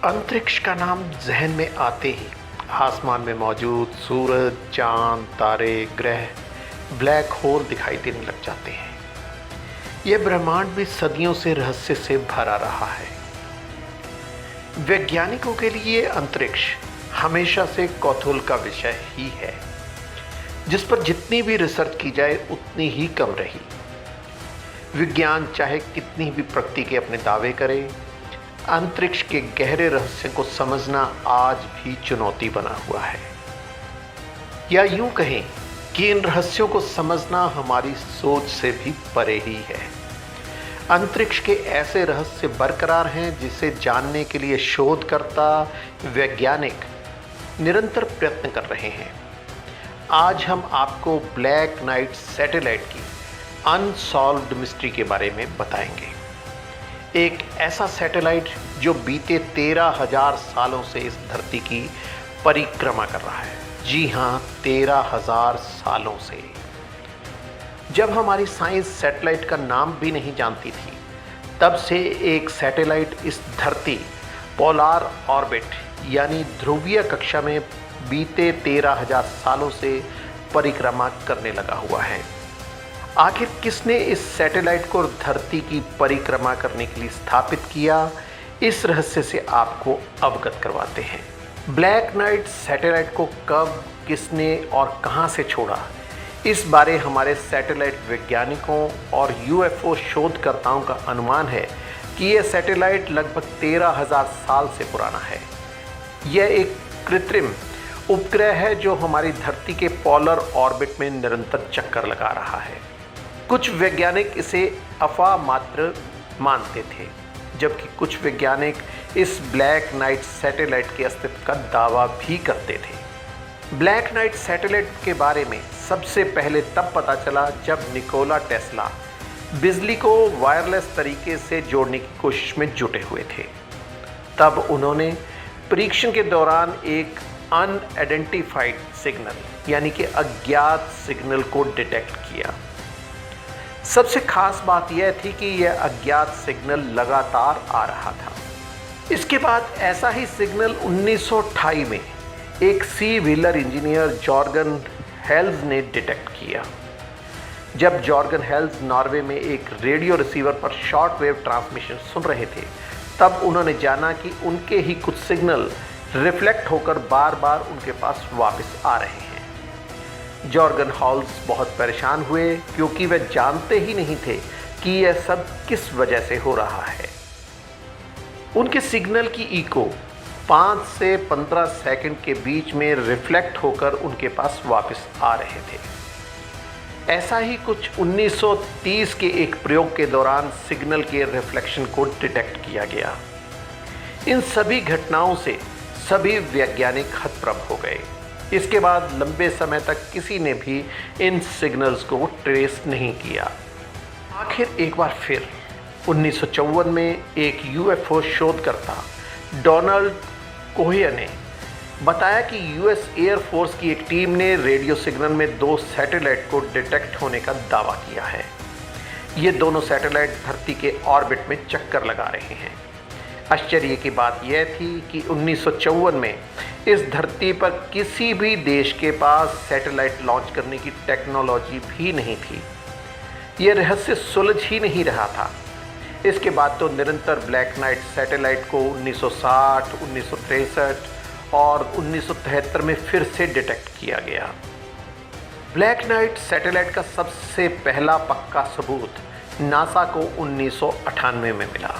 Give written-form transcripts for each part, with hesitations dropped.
अंतरिक्ष का नाम जहन में आते ही आसमान में मौजूद सूरज, चांद, तारे, ग्रह, ब्लैक होल दिखाई देने लग जाते हैं। यह ब्रह्मांड भी सदियों से रहस्य से भरा रहा है। वैज्ञानिकों के लिए अंतरिक्ष हमेशा से कौतूहल का विषय ही है, जिस पर जितनी भी रिसर्च की जाए उतनी ही कम रही। विज्ञान चाहे कितनी भी प्रगति के अपने दावे करे, अंतरिक्ष के गहरे रहस्य को समझना आज भी चुनौती बना हुआ है। या यूं कहें कि इन रहस्यों को समझना हमारी सोच से भी परे ही है। अंतरिक्ष के ऐसे रहस्य बरकरार हैं जिसे जानने के लिए शोधकर्ता, वैज्ञानिक निरंतर प्रयत्न कर रहे हैं। आज हम आपको ब्लैक नाइट सैटेलाइट की अनसॉल्व्ड मिस्ट्री के बारे में बताएंगे। एक ऐसा सैटेलाइट जो बीते 13,000 सालों से इस धरती की परिक्रमा कर रहा है। जी हाँ, 13,000 सालों से। जब हमारी साइंस सैटेलाइट का नाम भी नहीं जानती थी, तब से एक सैटेलाइट इस धरती पोलार ऑर्बिट यानी ध्रुवीय कक्षा में बीते 13,000 सालों से परिक्रमा करने लगा हुआ है। आखिर किसने इस सैटेलाइट को धरती की परिक्रमा करने के लिए स्थापित किया, इस रहस्य से आपको अवगत करवाते हैं। ब्लैक नाइट सैटेलाइट को कब, किसने और कहां से छोड़ा, इस बारे हमारे सैटेलाइट वैज्ञानिकों और यूएफओ शोधकर्ताओं का अनुमान है कि यह सैटेलाइट लगभग 13,000 साल से पुराना है। यह एक कृत्रिम उपग्रह है जो हमारी धरती के पोलर ऑर्बिट में निरंतर चक्कर लगा रहा है। कुछ वैज्ञानिक इसे अफवाह मात्र मानते थे, जबकि कुछ वैज्ञानिक इस ब्लैक नाइट सैटेलाइट के अस्तित्व का दावा भी करते थे। ब्लैक नाइट सैटेलाइट के बारे में सबसे पहले तब पता चला जब निकोला टेस्ला बिजली को वायरलेस तरीके से जोड़ने की कोशिश में जुटे हुए थे। तब उन्होंने परीक्षण के दौरान एक अनआइडेंटिफाइड सिग्नल यानी कि अज्ञात सिग्नल को डिटेक्ट किया। सबसे खास बात यह थी कि यह अज्ञात सिग्नल लगातार आ रहा था। इसके बाद ऐसा ही सिग्नल 1928 में एक सी व्हीलर इंजीनियर जॉर्गन हेल्स ने डिटेक्ट किया। जब जॉर्गन हेल्स नॉर्वे में एक रेडियो रिसीवर पर शॉर्ट वेव ट्रांसमिशन सुन रहे थे, तब उन्होंने जाना कि उनके ही कुछ सिग्नल रिफ्लेक्ट होकर बार बार उनके पास वापस आ रहे हैं। जॉर्गन हेल्स बहुत परेशान हुए क्योंकि वे जानते ही नहीं थे कि यह सब किस वजह से हो रहा है। उनके सिग्नल की इको 5 से 15 सेकंड के बीच में रिफ्लेक्ट होकर उनके पास वापस आ रहे थे। ऐसा ही कुछ 1930 के एक प्रयोग के दौरान सिग्नल के रिफ्लेक्शन को डिटेक्ट किया गया। इन सभी घटनाओं से सभी वैज्ञानिक हतप्रभ हो गए। इसके बाद लंबे समय तक किसी ने भी इन सिग्नल्स को ट्रेस नहीं किया। आखिर एक बार फिर 1954 में एक यूएफओ शोधकर्ता डोनाल्ड कोहियर ने बताया कि यूएस एयरफोर्स की एक टीम ने रेडियो सिग्नल में 2 सैटेलाइट को डिटेक्ट होने का दावा किया है। ये दोनों सैटेलाइट धरती के ऑर्बिट में चक्कर लगा रहे हैं। आश्चर्य की बात यह थी कि 1954 में इस धरती पर किसी भी देश के पास सैटेलाइट लॉन्च करने की टेक्नोलॉजी भी नहीं थी। यह रहस्य सुलझ ही नहीं रहा था। इसके बाद तो निरंतर ब्लैक नाइट सैटेलाइट को 1960, 1963 और 1973 में फिर से डिटेक्ट किया गया। ब्लैक नाइट सैटेलाइट का सबसे पहला पक्का सबूत नासा को 1998 में मिला।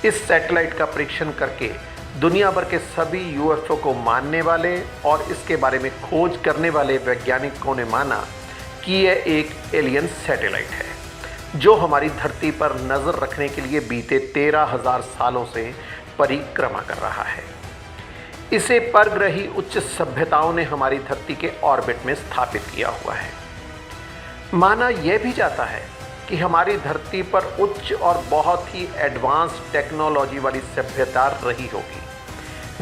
इस सैटेलाइट का परीक्षण करके दुनिया भर के सभी यूएफओ को मानने वाले और इसके बारे में खोज करने वाले वैज्ञानिकों ने माना कि यह एक एलियन सैटेलाइट है जो हमारी धरती पर नज़र रखने के लिए बीते 13,000 सालों से परिक्रमा कर रहा है। इसे परग्रही उच्च सभ्यताओं ने हमारी धरती के ऑर्बिट में स्थापित किया हुआ है। माना यह भी जाता है कि हमारी धरती पर उच्च और बहुत ही एडवांस टेक्नोलॉजी वाली सभ्यता रही होगी,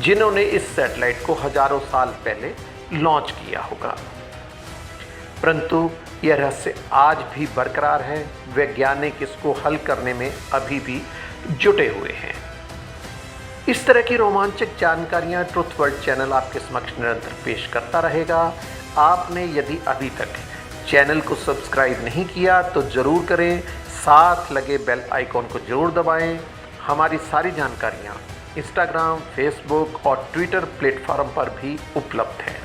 जिन्होंने इस सैटेलाइट को हजारों साल पहले लॉन्च किया होगा। परंतु यह रहस्य आज भी बरकरार है। वैज्ञानिक इसको हल करने में अभी भी जुटे हुए हैं। इस तरह की रोमांचक जानकारियां ट्रुथ वर्ल्ड चैनल आपके समक्ष निरंतर पेश करता रहेगा। आपने यदि अभी तक चैनल को सब्सक्राइब नहीं किया तो ज़रूर करें, साथ लगे बेल आइकॉन को ज़रूर दबाएं। हमारी सारी जानकारियां इंस्टाग्राम, फेसबुक और ट्विटर प्लेटफॉर्म पर भी उपलब्ध हैं।